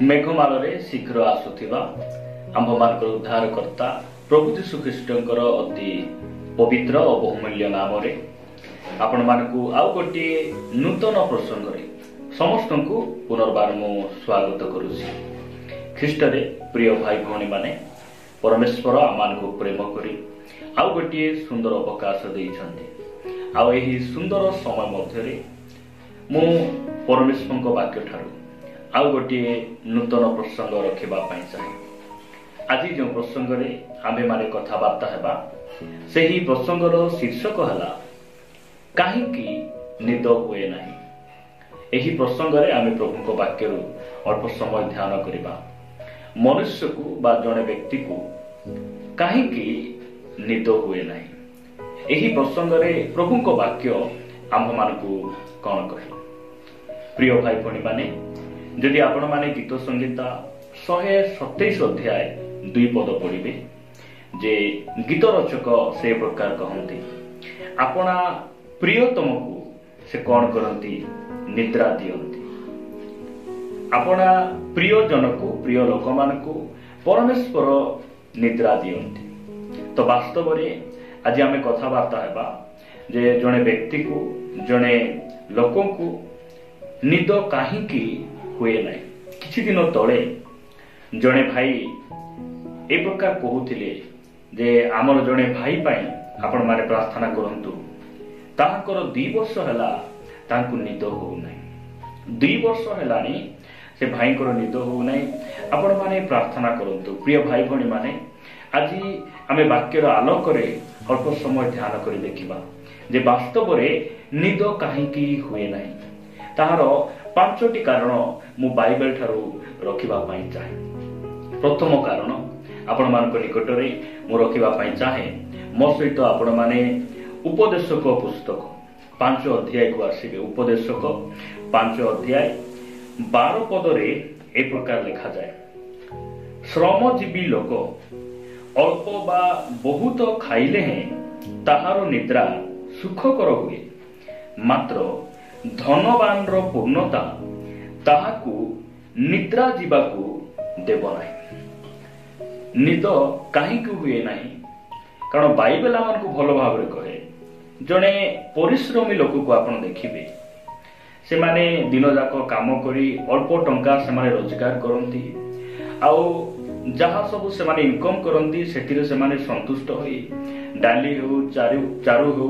मेघमाल शीघ्र आसुथिबा आम्भमानकर उद्धारकर्ता प्रभु यीशु ख्रीष्टंकर अति पवित्र और बहुमूल्य नाम आपण मानकु आउ गोटे नूतन प्रसंग समस्त को पुनर्बार मु स्वागत करुछि। ख्रीष्ट रे प्रिय भाई भौणी माने परमेश्वर आमानकु प्रेम करी आउ गोटे सुंदर अवकाश देइछन्ते। आउ एही सुंदर समय मध्यरे मु परमेश्वर वाक्य ठारू आउ गोटे नूतन प्रसंग रखिबा पई चाहे। आज जो प्रसंग रे आमे माने कथाबार्ता हेबा सेही प्रसंगर शीर्षक हला काहे कि निद हुए नाही। एही प्रसंग रे आमे प्रभु को वाक्य रु अल्प समय ध्यान करिबा। मनुष्य को बा जने व्यक्ति को काहे कि निद हुए नाही। एही प्रसंग रे प्रभु को वाक्य आम मानकु कोन कहे। प्रिय भाई भणी माने जदि आपण माने गीत संगीता 127 अध्याय 2 पद पढ़िबे जे गीत रचक से प्रकार कहते आपना प्रियतम को से कौन करती निद्रा दियंती। आपना प्रिय जन को प्रिय लोक मान को परमेश्वर निद्रा दियंती। तो वास्तव में आज आम कथबार्ता हेबा जे जने व्यक्ति को जने लोक को निद काहींकी हुए नहीं। किछि दिन तले जने भाई ए प्रकार कहूथिले जे आमर जने भाई पाई आपण माने प्रार्थना करंतु ताहाकर 2 वर्ष हला तांकु निद हो नहीं। 2 वर्ष हलानी से भाई को निद हो नहीं। आपण माने प्रार्थना करंतु। प्रिय भाई भणी माने आज आमे वाक्यर आलोक रे अल्प समय ध्यान करी देखिबा जे वास्तव रे निद काहींकी हुए नहीं। ताहार 5टी कारण मु बाइबल ठारू रखिबा पई चाहे। प्रथम कारण आपण मानक निकट रे मु रखिबा पई चाहे मो सहित आपण माने उपदेशक पुस्तक 5 अध्याय को आसीबे। उपदेशक 5 अध्याय 12 पद रे ए प्रकार लिखा जाए श्रमजीवी लोक अल्प बा बहुत खाइले हैं ताहार निद्रा सुखकर हुए मात्र धनवान रो पूर्णता ताहाकू निद्रा जीवाकू देव नाही। निद काहे हुए नाही कारण बाइबल आमको भल भाव कहे जने परिश्रमी लोक को आपण देखिबे से माने दिन जाक काम करी अल्प टंका से माने रोजगार करंती आउ जहाँ सब से माने इनकम करंती सेतिरे से माने संतुष्ट होई डाली हो चारू हो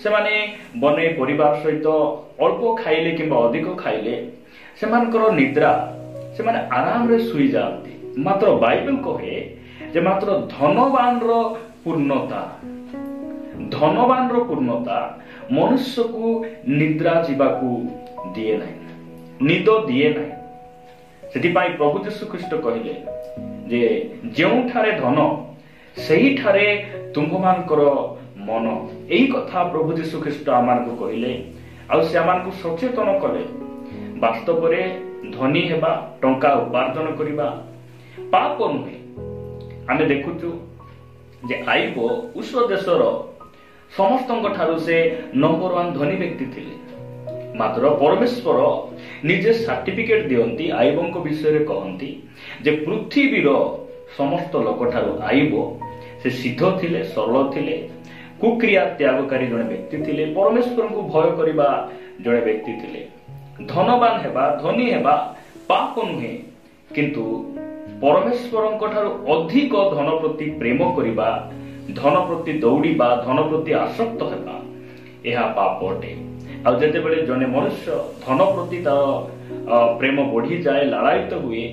से माने बने परिवार सहित अल्प खाइले किंबा अधिक खाइले से मानकर निद्रा से माने आराम रे सुई जाती। मात्र बाइबल कहे जे मात्र धनवान रो पूर्णता मनुष्य को निद्रा जीवाकू दिए नहीं निद दिए नहीं। सेति पाई प्रभु यीशु ख्रीष्ट कहिले जे जेउठारे धन सेही ठारे तुममानकर मन। एही कथा प्रभु यीशु ख्रीष्ट आमानकु कहिले आ से आमानकु सचेतन कले। वास्तव रे धनी हेबा टंका उपार्जन करिबा पाप नुहे। आमे देखुचु जे आइबो उस देशर समस्तंक ठारू से नंबर 1 धनी व्यक्ति थिले। मात्र परमेश्वर निजे सर्टिफिकेट दियंती आइबोंक विषय रे कहंती जे पृथ्वीर समस्त लोक ठारू आइबो से सिद्ध थिले सरल थिले कुक्रिया त्यागकारी जने व्यक्ति थिले परमेश्वर को भय करिबा जने व्यक्ति थिले। धनवान हेबा धनी हेबा पाप नुहे किंतु परमेश्वरंक ठारू अधिक धन प्रति प्रेम करिबा धन प्रति दौड़ीबा धन प्रति आसक्त हेबा एहा पाप अटे। आ जेते बेले जने मनुष्य धन प्रति तार प्रेम बढ़ी जाए लालायित हुए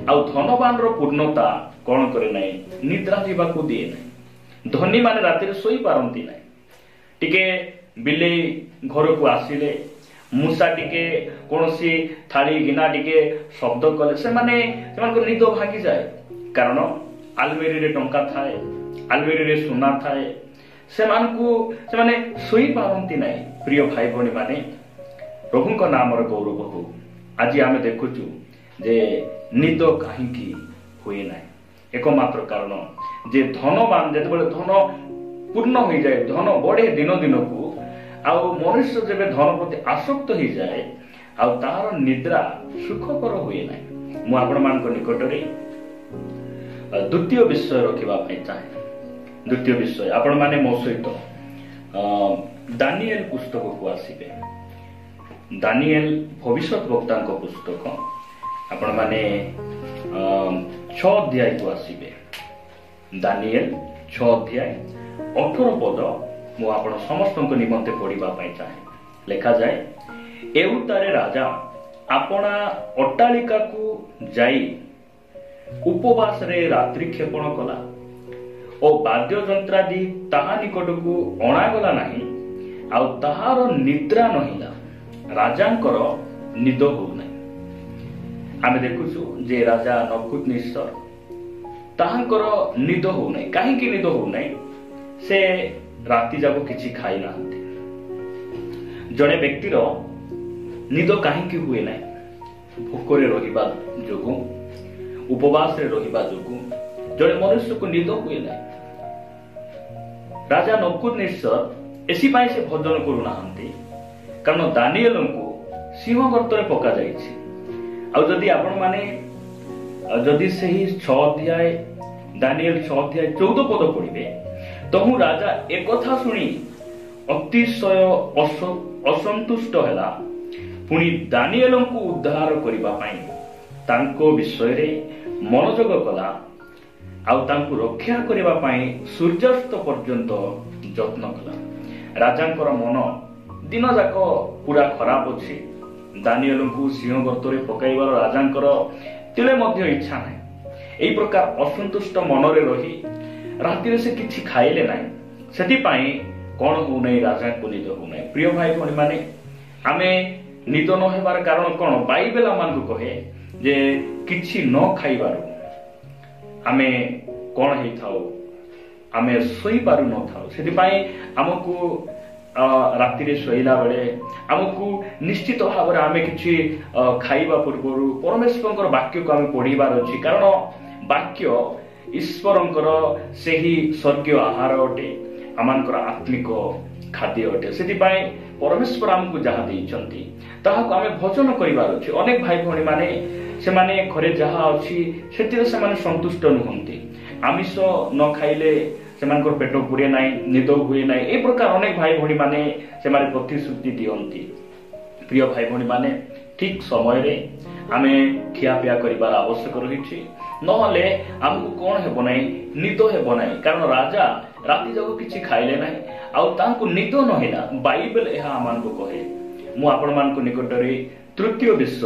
आ धनवान रो पूर्णता कोन करे नै निद्रा जीवाकू दिए नै। धनी माने राति सोई पारंती नाही। टिके बिलेई घर को आसिले मूसा टिके कोनसी थाली गिना टिके शब्द कले से माने निद भागी जाए कारण आलमेरी रे टंका थाए आलमेरी रे सोना थाए से माने सोई पारंती नाही। प्रिय भाई भणी माने प्रभु को नाम रे गौरव हो। आज आमे देखुचु जे निद काहींकी हुए नाही। एकमात्र कारण जे धनवान जेते धन पूर्ण हो जाए धन बढ़े दिन दिन को आउ मनुष्य जब धन प्रति आसक्त हो जाए आउ तार निद्रा सुखकर हुए ना। ମୁଁ ଆପଣମାନଙ୍କ ନିକଟରେ ଦ୍ୱିତୀୟ ବିଷୟ ରଖିବା ପାଇଁ ଚାହେଁ। ଦ୍ୱିତୀୟ ବିଷୟ ଆପଣମାନେ ମୋ ସହିତ ଦାନିଏଲ ପୁସ୍ତକକୁ ଆସିବେ। ଦାନିଏଲ ଭବିଷ୍ୟତ ବକ୍ତାଙ୍କ ପୁସ୍ତକ ଆପଣମାନେ 6 ଅଧ୍ୟାୟକୁ ଆସିବେ। ଦାନିଏଲ 6 ଅଧ୍ୟାୟ 18 ପଦ ମୁଁ ଆପଣ ସମସ୍ତଙ୍କ ନିମନ୍ତେ ପଢିବା ପାଇଁ ଚାହେଁ। ଲେଖାଯାଏ, ଏଉତାରେ ରାଜା ଆପଣା ଅଟ୍ଟାଳିକାକୁ ଯାଇ ଉପବାସରେ ରାତ୍ରି କ୍ଷେପଣ କଲା ଓ ବାଦ୍ୟଯନ୍ତ୍ରାଦି ତାହା ନିକଟକୁ ଅଣାଗଲା ନାହିଁ, ଆଉ ତାହାର ନିଦ୍ରା ନହିଲା। ରାଜାଙ୍କର ନିଦ ହଉନାହିଁ। ଆମେ ଦେଖୁଛୁ ଯେ ରାଜା ନବୁକଦ୍ନେସର ତାହାଙ୍କର ନିଦ ହଉନାହିଁ। କାହିଁକି ନିଦ ହଉନାହିଁ? ସେ ରାତି ଯାକ କିଛି ଖାଇନାହାନ୍ତି। ଜଣେ ବ୍ୟକ୍ତିର ନିଦ କାହିଁକି ହୁଏ ନାହିଁ? ଭୋକରେ ରହିବା ଯୋଗୁଁ, ଉପବାସରେ ରହିବା ଯୋଗୁଁ ଜଣେ ମନୁଷ୍ୟକୁ ନିଦ ହୁଏ ନାହିଁ। ରାଜା ନବୁକଦ୍ନେସର ଏଥିପାଇଁ ସେ ଭୋଜନ କରୁନାହାନ୍ତି, କାରଣ ଦାନିଏଲଙ୍କୁ ସିଂହ ଗର୍ତ୍ତରେ ପକାଯାଇଛି। ଆଉ ଯଦି ଆପଣମାନେ ଯଦି ସେହି 6 ଅଧ୍ୟାୟ ଦାନିଏଲ 6 ଅଧ୍ୟାୟ 14 ପଦ ପଢିବେ, ତହୁ ରାଜା ଏକଥା ଶୁଣି ଅତିଶୟ ଅସନ୍ତୁଷ୍ଟ ହେଲା। ପୁଣି ଦାନିଏଲଙ୍କୁ ଉଦ୍ଧାର କରିବା ପାଇଁ ତାଙ୍କ ବିଷୟରେ ମନୋଯୋଗ କଲା, ଆଉ ତାଙ୍କୁ ରକ୍ଷା କରିବା ପାଇଁ ସୂର୍ଯ୍ୟାସ୍ତ ପର୍ଯ୍ୟନ୍ତ ଯତ୍ନ କଲା। ରାଜାଙ୍କର ମନ ଦିନ ଯାକ ପୁରା ଖରାପ ଅଛି। ଦାନିଏଲଙ୍କୁ ସିଂହ ଗର୍ତ୍ତରେ ପକାଇବାର ରାଜାଙ୍କର ତିଳେ ମଧ୍ୟ ଇଚ୍ଛା ନାହିଁ। ଏହି ପ୍ରକାର ଅସନ୍ତୁଷ୍ଟ ମନରେ ରହି ରାତିରେ ସେ କିଛି ଖାଇଲେ ନାହିଁ। ସେଥିପାଇଁ କଣ ହଉନାହିଁ? ରାଜାଙ୍କୁ ନିଦ ହଉନାହିଁ। ପ୍ରିୟ ଭାଇ ଭଉଣୀ ମାନେ, ଆମେ ନିଦ ନ ହେବାର କାରଣ କଣ? ବାଇବେଲ ଆମକୁ କହେ ଯେ କିଛି ନ ଖାଇବାରୁ ଆମେ କଣ ହେଇଥାଉ? ଆମେ ଶୋଇପାରୁ ନଥାଉ। ସେଥିପାଇଁ ଆମକୁ ରାତିରେ ଶୋଇଲା ବେଳେ ଆମକୁ ନିଶ୍ଚିତ ଭାବରେ ଆମେ କିଛି ଖାଇବା ପୂର୍ବରୁ ପରମେଶ୍ୱରଙ୍କର ବାକ୍ୟକୁ ଆମେ ପଢିବାର ଅଛି। କାରଣ ବାକ୍ୟ ଈଶ୍ୱରଙ୍କର ସେହି ସ୍ୱର୍ଗୀୟ ଆହାର ଅଟେ, ଆମମାନଙ୍କର ଆତ୍ମିକ ଖାଦ୍ୟ ଅଟେ। ସେଥିପାଇଁ ପରମେଶ୍ୱର ଆମକୁ ଯାହା ଦେଇଛନ୍ତି ତାହାକୁ ଆମେ ଭୋଜନ କରିବାର ଅଛି। ଅନେକ ଭାଇ ଭଉଣୀ ମାନେ ସେମାନେ ଘରେ ଯାହା ଅଛି ସେଥିରେ ସେମାନେ ସନ୍ତୁଷ୍ଟ ନୁହନ୍ତି। ଆମିଷ ନ ଖାଇଲେ ସେମାନଙ୍କର ପେଟ ପୁରେ ନାହିଁ, ନିଦ ହୁଏ ନାହିଁ। ଏ ପ୍ରକାର ଅନେକ ଭାଇ ଭଉଣୀ ମାନେ ସେମାନେ ପ୍ରତିଶ୍ରୁତି ଦିଅନ୍ତି। ପ୍ରିୟ ଭାଇ ଭଉଣୀ ମାନେ, ଠିକ୍ ସମୟରେ ଆମେ ଖିଆପିଆ କରିବାର ଆବଶ୍ୟକ ରହିଛି। ନହେଲେ ଆମକୁ କଣ ହେବ ନାହିଁ? ନିଦ ହେବ ନାହିଁ। କାରଣ ରାଜା ରାତି ଯାକ କିଛି ଖାଇଲେ ନାହିଁ, ଆଉ ତାଙ୍କୁ ନିଦ ନହେଲା। ବାଇବେଲ ଏହା ଆମମାନଙ୍କୁ କହେ। ମୁଁ ଆପଣମାନଙ୍କ ନିକଟରେ ତୃତୀୟ ବିଷୟ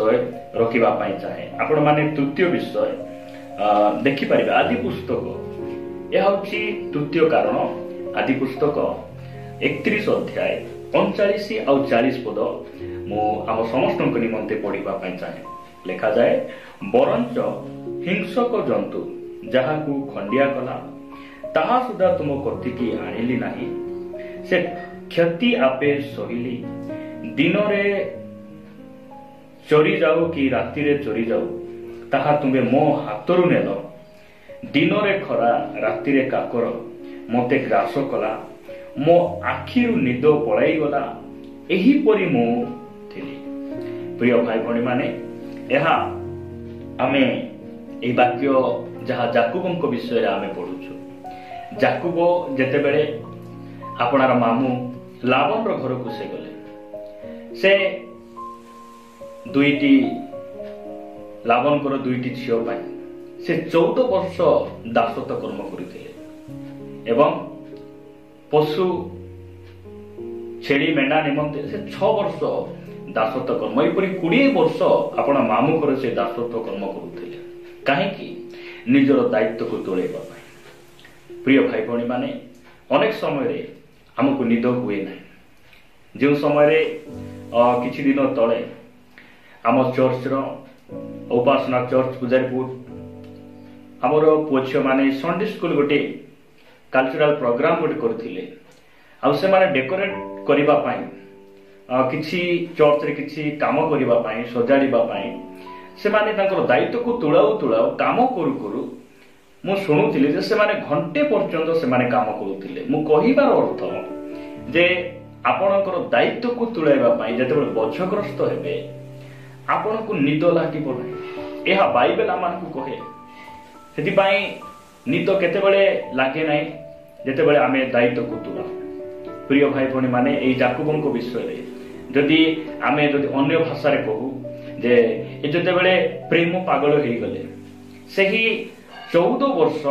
ରଖିବା ପାଇଁ ଚାହେଁ। ଆପଣମାନେ ତୃତୀୟ ବିଷୟ ଦେଖିପାରିବେ ଆଦି ପୁସ୍ତକ। ଏହା ହେଉଛି ତୃତୀୟ କାରଣ। ଆଦି ପୁସ୍ତକ 31 ଅଧ୍ୟାୟ 39 ଆଉ 40 ପଦ ମୁଁ ଆମ ସମସ୍ତଙ୍କ ନିମନ୍ତେ ପଢିବା ପାଇଁ ଚାହେଁ। ଲେଖାଯାଏ, ବରଞ୍ଚ ହିଂସକ ଜନ୍ତୁ ଯାହାକୁ ଖଣ୍ଡିଆ କଲା ତାହା ସୁଦ୍ଧା ତୁମ କତିକି ଆଣିଲି ନାହିଁ। ସେ କ୍ଷତି ଆପେ ସହିଲି। ଦିନରେ ଚରି ଯାଉ କି ରାତିରେ ଚରି ଯାଉ, ତାହା ତୁମେ ମୋ ହାତରୁ ନେଲ। ଦିନରେ ଖରା, ରାତିରେ କାକର ମୋତେ ଗ୍ରାସ କଲା। ମୋ ଆଖିରୁ ନିଦ ପଳାଇଗଲା। ଏହିପରି ମୁଁ ଥିଲି। ପ୍ରିୟ ଭାଇ ଭଉଣୀ ମାନେ, ଏହା ଆମେ ଏହି ବାକ୍ୟ ଯାହା ଯାକୁବଙ୍କ ବିଷୟରେ ଆମେ ପଢୁଛୁ। ଯାକୁବ ଯେତେବେଳେ ଆପଣାର ମାମୁଁ ଲାବନର ଘରକୁ ସେ ଗଲେ, ସେ ଲାବନଙ୍କର 2ଟି ଝିଅ ପାଇଁ ସେ 14 ବର୍ଷ ଦାସତ୍ୱ କର୍ମ କରିଥିଲେ ଏବଂ ପଶୁ ଛେଳି ମେଣ୍ଢା ନିମନ୍ତେ ସେ 6 ବର୍ଷ ଦାସତ୍ୱ କର୍ମ, ଏପରି 20 ବର୍ଷ ଆପଣ ମାମୁଁ ଘରେ ସେ ଦାସତ୍ୱ କର୍ମ କରୁଥିଲେ। କାହିଁକି? ନିଜର ଦାୟିତ୍ୱକୁ ତୁଳେଇବା ପାଇଁ। ପ୍ରିୟ ଭାଇ ଭଉଣୀ ମାନେ, ଅନେକ ସମୟରେ ଆମକୁ ନିଦ ହୁଏ ନାହିଁ। ଯେଉଁ ସମୟରେ କିଛି ଦିନ ତଳେ ଆମ ଚର୍ଚ୍ଚର ଉପାସନା ଚର୍ଚ୍ଚ ପୂଜାରୀପୁର ଆମର ପୁଅ ଝିଅ ମାନେ ସଣ୍ଡେ ସ୍କୁଲ ଗୋଟେ କଲଚରାଲ ପ୍ରୋଗ୍ରାମ ଗୋଟେ କରିଥିଲେ। ଆଉ ସେମାନେ ଡେକୋରେଟ କରିବା ପାଇଁ କିଛି ଚର୍ଚ୍ଚରେ କିଛି କାମ କରିବା ପାଇଁ, ସଜାଡ଼ିବା ପାଇଁ ସେମାନେ ତାଙ୍କର ଦାୟିତ୍ୱକୁ ତୁଳାଉ କାମ କରୁ କରୁ ମୁଁ ଶୁଣୁଥିଲି ଯେ ସେମାନେ ଘଣ୍ଟେ ପର୍ଯ୍ୟନ୍ତ ସେମାନେ କାମ କରୁଥିଲେ। ମୁଁ କହିବାର ଅର୍ଥ ଯେ ଆପଣଙ୍କର ଦାୟିତ୍ୱକୁ ତୁଳାଇବା ପାଇଁ ଯେତେବେଳେ ବୋଝଗ୍ରସ୍ତ ହେବେ, ଆପଣଙ୍କୁ ନିଦ ଲାଗିବ ନାହିଁ। ଏହା ବାଇବେଲ ଆମକୁ କହେ। ସେଥିପାଇଁ ନିଦ କେତେବେଳେ ଲାଗେ ନାହିଁ ଯେତେବେଳେ ଆମେ ଦାୟିତ୍ୱକୁ ତୁଲା। ପ୍ରିୟ ଭାଇ ଭଉଣୀ ମାନେ, ଏଇ ଯାକୁବଙ୍କ ବିଷୟରେ ଯଦି ଅନ୍ୟ ଭାଷାରେ କହୁ ଯେ ଯେତେବେଳେ ପ୍ରେମ ପାଗଳ ହେଇଗଲେ, ସେହି 14 ବର୍ଷ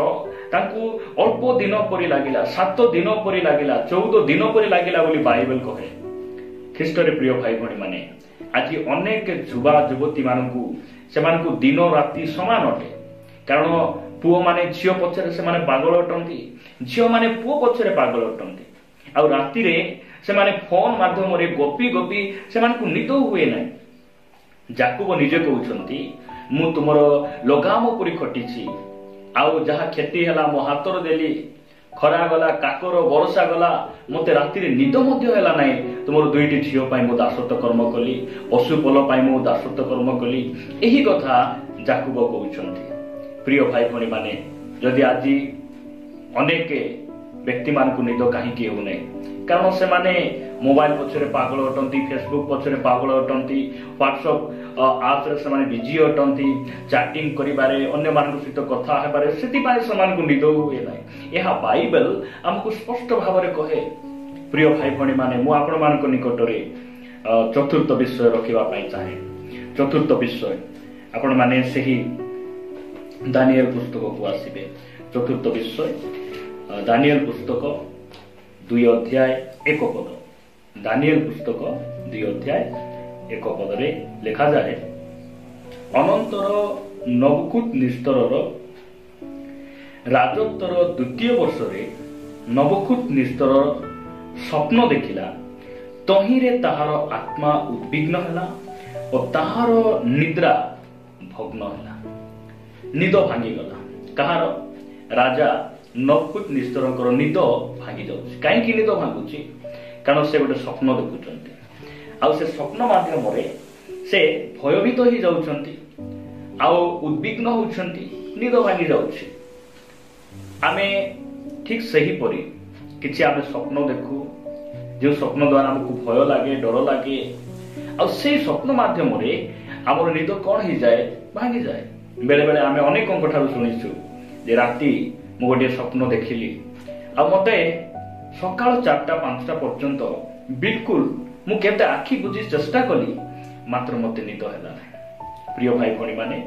ତାଙ୍କୁ ଅଳ୍ପ ଦିନ ପରି ଲାଗିଲା, 7 ଦିନ ପରି ଲାଗିଲା, 14 ଦିନ ପରି ଲାଗିଲା ବୋଲି ବାଇବେଲ କହେ। ଖ୍ରୀଷ୍ଟରେ ପ୍ରିୟ ଭାଇ ଭଉଣୀ ମାନେ, ଆଜି ଅନେକ ଯୁବା ଯୁବତୀ ସେମାନଙ୍କୁ ଦିନ ରାତି ସମାନ ଅଟେ। କାରଣ ପୁଅମାନେ ଝିଅ ପଛରେ ସେମାନେ ପାଗଳ ଅଟନ୍ତି, ଝିଅମାନେ ପୁଅ ପଛରେ ପାଗଳ ଅଟନ୍ତି। ଆଉ ରାତିରେ ସେମାନେ ଫୋନ ମାଧ୍ୟମରେ ଗପି ଗପି ସେମାନଙ୍କୁ ନିଦ ହୁଏ ନାହିଁ। ଯାକୁବ ନିଜେ କହୁଛନ୍ତି, ମୁଁ ତୁମର ଲଗାମ ପରି ଖଟିଛି, ଆଉ ଯାହା କ୍ଷତି ହେଲା ମୋ ହାତରେ ଦେଲି। ଖରା ଗଲା, କାକର ବର୍ଷା ଗଲା, ମତେ ରାତିରେ ନିଦ ମଧ୍ୟ ହେଲା ନାହିଁ। ତୁମର 2ଟି ଝିଅ ପାଇଁ ମୁଁ ଦାସତ୍ୱ କର୍ମ କଲି, ପଶୁପଲ ପାଇଁ ମୁଁ ଦାସତ୍ୱ କର୍ମ କଲି। ଏହି କଥା ଯାକୁବ କହୁଛନ୍ତି। ପ୍ରିୟ ଭାଇ ଭଉଣୀ ମାନେ, ଯଦି ଆଜି ଅନେକ ବ୍ୟକ୍ତିମାନଙ୍କୁ ନିଦ କାହିଁକି ହେଉନାହିଁ? କାରଣ ସେମାନେ ମୋବାଇଲ ପଛରେ ପାଗଳ ଅଟନ୍ତି, ଫେସବୁକ୍ ପଛରେ ପାଗଳ ଅଟନ୍ତି, ହ୍ୱାଟ୍ସଆପ୍ ଆପ୍ରେ ସେମାନେ ବିଜି ଅଟନ୍ତି, ଚାଟିଂ କରିବାରେ, ଅନ୍ୟମାନଙ୍କ ସହିତ କଥା ହେବାରେ। ସେଥିପାଇଁ ସେମାନଙ୍କୁ ନିଦ ହୁଏ ନାହିଁ। ଏହା ବାଇବେଲ ଆମକୁ ସ୍ପଷ୍ଟ ଭାବରେ କହେ। ପ୍ରିୟ ଭାଇ ଭଉଣୀ ମାନେ, ମୁଁ ଆପଣମାନଙ୍କ ନିକଟରେ ଚତୁର୍ଥ ବିଷୟ ରଖିବା ପାଇଁ ଚାହେଁ। ଚତୁର୍ଥ ବିଷୟ, ଆପଣମାନେ ସେହି ଦାନିଏଲ ପୁସ୍ତକକୁ ଆସିବେ। ଚତୁର୍ଥ ବିଷୟ ଦାନିଏଲ ପୁସ୍ତକ 2 ଅଧ୍ୟାୟ 1 ପଦ। ଦାନିଏଲ ପୁସ୍ତକ 2 ଅଧ୍ୟାୟ 1 ପଦରେ ଲେଖାଯାଏ, ଅନନ୍ତର ନବୁକୁଦନେସ୍ତରର ରାଜତ୍ୱର 2ୟ ବର୍ଷରେ ନବୁକୁଦନେସ୍ତର ସ୍ୱପ୍ନ ଦେଖିଲା। ତହିଁରେ ତାହାର ଆତ୍ମା ଉଦ୍ବିଗ୍ନ ହେଲା ଓ ତାହାର ନିଦ୍ରା ଭଗ୍ନ ହେଲା। ନିଦ ଭାଙ୍ଗିଗଲା। କାହାର? ରାଜା ନବୁକୁଦନେସ୍ତରଙ୍କର ନିଦ ଭାଙ୍ଗି ଯାଉଛି। କାହିଁକି ନିଦ ଭାଙ୍ଗୁଛି? କାରଣ ସେ ଗୋଟେ ସ୍ୱପ୍ନ ଦେଖୁଛନ୍ତି, ଆଉ ସେ ସ୍ୱପ୍ନ ମାଧ୍ୟମରେ ସେ ଭୟଭୀତ ହେଇଯାଉଛନ୍ତି, ଆଉ ଉଦ୍ବିଗ୍ନ ହେଉଛନ୍ତି, ନିଦ ଭାଙ୍ଗି ଯାଉଛି। ଆମେ ଠିକ୍ ସେହିପରି କିଛି ଆମେ ସ୍ୱପ୍ନ ଦେଖୁ, ଯେଉଁ ସ୍ୱପ୍ନ ଦ୍ୱାରା ଆମକୁ ଭୟ ଲାଗେ, ଡର ଲାଗେ, ଆଉ ସେଇ ସ୍ୱପ୍ନ ମାଧ୍ୟମରେ ଆମର ନିଦ କ'ଣ ହେଇଯାଏ? ଭାଙ୍ଗିଯାଏ। ବେଳେବେଳେ ଆମେ ଅନେକଙ୍କ ଠାରୁ ଶୁଣିଛୁ ଯେ ରାତି ମୁଁ ଗୋଟିଏ ସ୍ୱପ୍ନ ଦେଖିଲି, ଆଉ ମତେ ସକାଳ 4ଟା-5ଟା ପର୍ଯ୍ୟନ୍ତ ବିଲକୁଲ ମୁଁ କେତେ ଆଖି ବୁଜି ଚେଷ୍ଟା କଲି, ମାତ୍ର ମତେ ନିଦ ହେଲା ନାହିଁ। ପ୍ରିୟ ଭାଇ ଭଉଣୀ ମାନେ,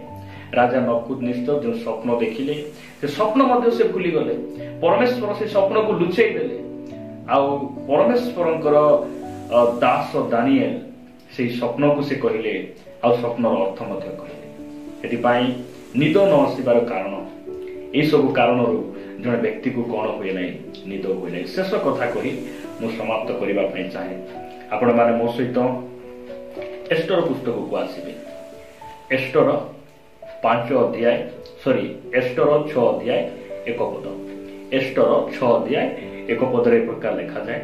ରାଜା ନବୁକୁଦନେସ୍ତର ଯେଉଁ ସ୍ୱପ୍ନ ଦେଖିଲେ, ସେ ସ୍ୱପ୍ନ ମଧ୍ୟ ସେ ଭୁଲିଗଲେ। ପରମେଶ୍ୱର ସେ ସ୍ୱପ୍ନକୁ ଲୁଚେଇ ଦେଲେ, ଆଉ ପରମେଶ୍ୱରଙ୍କର ଦାସ ଦାନିଏଲ ସେଇ ସ୍ୱପ୍ନକୁ ସେ କହିଲେ, ଆଉ ସ୍ୱପ୍ନର ଅର୍ଥ ମଧ୍ୟ କହିଲେ। ସେଥିପାଇଁ ନିଦ ନ ଆସିବାର କାରଣ, ଏଇସବୁ କାରଣରୁ ଜଣେ ବ୍ୟକ୍ତିକୁ କ'ଣ ହୁଏ ନାହିଁ? ନିଦ ହୁଏ ନାହିଁ। ଶେଷ କଥା କହି ମୁଁ ସମାପ୍ତ କରିବା ପାଇଁ ଚାହେଁ। ଆପଣମାନେ ମୋ ସହିତ ଏଷ୍ଟର ପୁସ୍ତକକୁ ଆସିବେ। ଏଷ୍ଟର 6 ଅଧ୍ୟାୟ 1 ପଦ। ଏଷ୍ଟର 6 ଅଧ୍ୟାୟ 1 ପଦରେ ଏ ପ୍ରକାର ଲେଖାଯାଏ,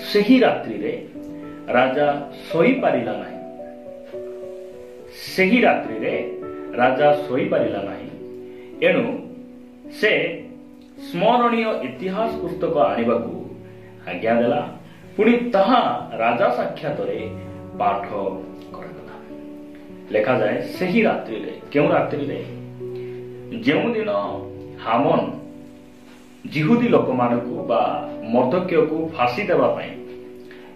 ସେହି ରାତ୍ରିରେ ରାଜା ଶୋଇପାରିଲା ନାହିଁ। ସେହି ରାତ୍ରିରେ ରାଜା ଶୋଇପାରିଲା ନାହିଁ। ଏଣୁ ସେ ସ୍ମରଣୀୟ ଇତିହାସ ପୁସ୍ତକ ଆଣିବାକୁ ଆଜ୍ଞା ଦେଲା। ପୁଣି ତାହା ରାଜା ସାକ୍ଷାତରେ ପାଠ କରାଗଲା। ଲେଖାଯାଏ, ସେହି ରାତ୍ରିରେ। କେଉଁ ରାତ୍ରିରେ? ଯେଉଁଦିନ ହାମନ ଜିହୁଦୀ ଲୋକମାନଙ୍କୁ ବା ମର୍ଦ୍ଦକ୍ୟକୁ ଫାଶୀ ଦେବା ପାଇଁ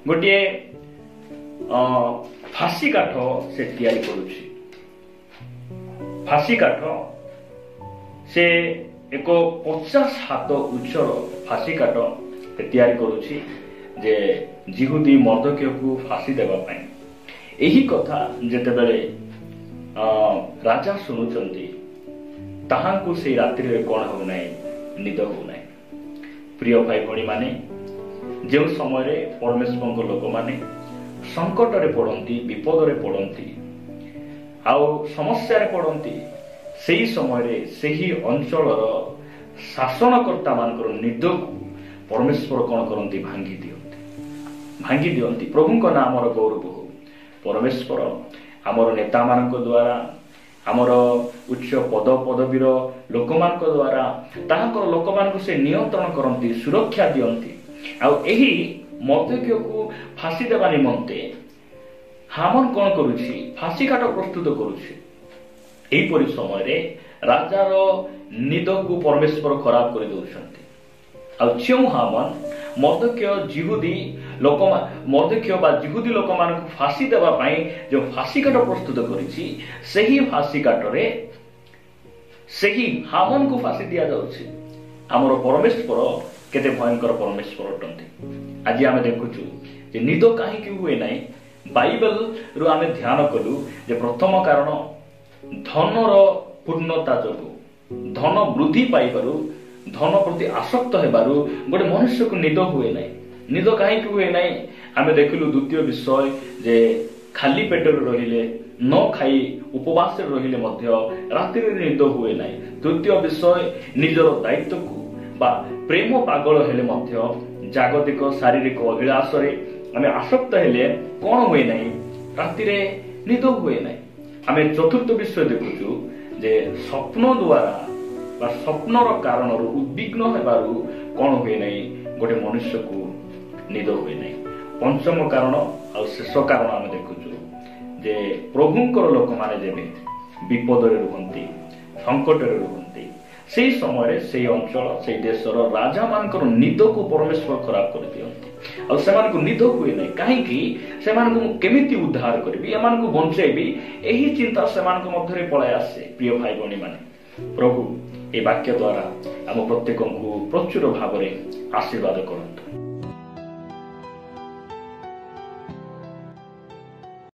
ଗୋଟିଏ ଫାଶୀ କାଠ ସେ ତିଆରି କରୁଛି। ଫାଶୀ କାଠ ସେ ଏକ 50 ହାତ ଉଚ୍ଚର ଫାଶୀ କାଠ ତିଆରି କରୁଛି ଯେ ଜିହୁଦୀ ମର୍ଦ୍ଦକ୍ୟକୁ ଫାଶୀ ଦେବା ପାଇଁ। ଏହି କଥା ଯେତେବେଳେ ରାଜା ଶୁଣୁଛନ୍ତି, ତାହାଙ୍କୁ ସେଇ ରାତ୍ରିରେ କ'ଣ ହେଉନାହିଁ? ନିଦ ହେଉନାହିଁ। ପ୍ରିୟ ଭାଇ ଭଉଣୀ ମାନେ, ଯେଉଁ ସମୟରେ ପରମେଶ୍ୱରଙ୍କ ଲୋକମାନେ ସଙ୍କଟରେ ପଡ଼ନ୍ତି, ବିପଦରେ ପଡ଼ନ୍ତି, ଆଉ ସମସ୍ୟାରେ ପଡ଼ନ୍ତି, ସେହି ସମୟରେ ସେହି ଅଞ୍ଚଳର ଶାସନକର୍ତ୍ତା ମାନଙ୍କର ନିଦକୁ ପରମେଶ୍ୱର କ'ଣ କରନ୍ତି? ଭାଙ୍ଗି ଦିଅନ୍ତି। ପ୍ରଭୁଙ୍କ ନାଁ ଆମର ଗୌରବ ହଉ। ପରମେଶ୍ୱର ଆମର ନେତାମାନଙ୍କ ଦ୍ୱାରା, ଆମର ଉଚ୍ଚ ପଦ ପଦବୀର ଲୋକମାନଙ୍କ ଦ୍ୱାରା ତାହାଙ୍କର ଲୋକମାନଙ୍କୁ ସେ ନିୟନ୍ତ୍ରଣ କରନ୍ତି, ସୁରକ୍ଷା ଦିଅନ୍ତି। ଆଉ ଏହି ମର୍ଦ୍ଦକ୍ୟକୁ ଫାଶୀ ଦେବା ନିମନ୍ତେ ହାମନ କ'ଣ କରୁଛି? ଫାଶୀ କାଠ ପ୍ରସ୍ତୁତ କରୁଛି। ଏହିପରି ସମୟରେ ରାଜାର ନିଦକୁ ପରମେଶ୍ୱର ଖରାପ କରିଦେଉଛନ୍ତି। ଆଉ ଯେଉଁ ହାମାନ ମର୍ଦ୍ଦକ୍ୟ ବା ଜିହୁଦୀ ଲୋକମାନଙ୍କୁ ଫାଶୀ ଦେବା ପାଇଁ ଯେଉଁ ଫାଶୀ କାଠ ପ୍ରସ୍ତୁତ କରିଛି, ସେହି ଫାଶୀ କାଠରେ ସେହି ହାମାନକୁ ଫାଶୀ ଦିଆଯାଉଛି। ଆମର ପରମେଶ୍ୱର କେତେ ଭୟଙ୍କର ପରମେଶ୍ୱର ଅଟନ୍ତି। ଆଜି ଆମେ ଦେଖୁଛୁ ଯେ ନିଦ କାହିଁକି ହୁଏ ନାହିଁ। ବାଇବେଲରୁ ଆମେ ଧ୍ୟାନ କଲୁ ଯେ ପ୍ରଥମ କାରଣ ଧନର ପୂର୍ଣ୍ଣତା ଯୋଗୁଁ, ଧନ ବୃଦ୍ଧି ପାଇବାରୁ, ଧନ ପ୍ରତି ଆସକ୍ତ ହେବାରୁ ଗୋଟେ ମନୁଷ୍ୟକୁ ନିଦ ହୁଏ ନାହିଁ। ନିଦ କାହିଁକି ହୁଏ ନାହିଁ ଆମେ ଦେଖିଲୁ। ଦ୍ୱିତୀୟ ବିଷୟ ଯେ ଖାଲି ପେଟରେ ରହିଲେ, ନ ଖାଇ ଉପବାସରେ ରହିଲେ ମଧ୍ୟ ରାତିରେ ନିଦ ହୁଏ ନାହିଁ। ତୃତୀୟ ବିଷୟ ନିଜର ଦାୟିତ୍ୱକୁ ବା ପ୍ରେମ ପାଗଳ ହେଲେ ମଧ୍ୟ, ଜାଗତିକ ଶାରୀରିକ ଅଭିଳାଷରେ ଆମେ ଆସକ୍ତ ହେଲେ କଣ ହୁଏ ନାହିଁ, ରାତିରେ ନିଦ ହୁଏ ନାହିଁ। ଆମେ ଚତୁର୍ଥ ବିଷୟ ଦେଖୁଛୁ ଯେ ସ୍ୱପ୍ନ ଦ୍ୱାରା ବା ସ୍ୱପ୍ନର କାରଣରୁ ଉଦ୍ବିଗ୍ନ ହେବାରୁ କଣ ହୁଏ ନାହିଁ, ଗୋଟେ ମନୁଷ୍ୟକୁ ନିଦ ହୁଏ ନାହିଁ। ପଞ୍ଚମ କାରଣ ଆଉ ଶେଷ କାରଣ ଆମେ ଦେଖୁଛୁ ଯେ ପ୍ରଭୁଙ୍କର ଲୋକମାନେ ଯେବେ ବିପଦରେ ରୁହନ୍ତି, ସଙ୍କଟରେ ରୁହନ୍ତି, ସେହି ସମୟରେ ସେହି ଅଞ୍ଚଳ, ସେହି ଦେଶର ରାଜାମାନଙ୍କର ନିଦକୁ ପରମେଶ୍ୱର ଖରାପ କରିଦିଅନ୍ତି। ଆଉ ସେମାନଙ୍କୁ ନିଦ ହୁଏ ନାହିଁ। କାହିଁକି? ସେମାନଙ୍କୁ ମୁଁ କେମିତି ଉଦ୍ଧାର କରିବି, ଏମାନଙ୍କୁ ବଞ୍ଚେଇବି, ଏହି ଚିନ୍ତା ସେମାନଙ୍କ ମଧ୍ୟରେ ପଳାଇ ଆସେ। ପ୍ରିୟ ଭାଇ ଭଉଣୀ ମାନେ, ପ୍ରଭୁ ଏ ବାକ୍ୟ ଦ୍ୱାରା ଆମ ପ୍ରତ୍ୟେକଙ୍କୁ ପ୍ରଚୁର ଭାବରେ ଆଶୀର୍ବାଦ କରନ୍ତୁ।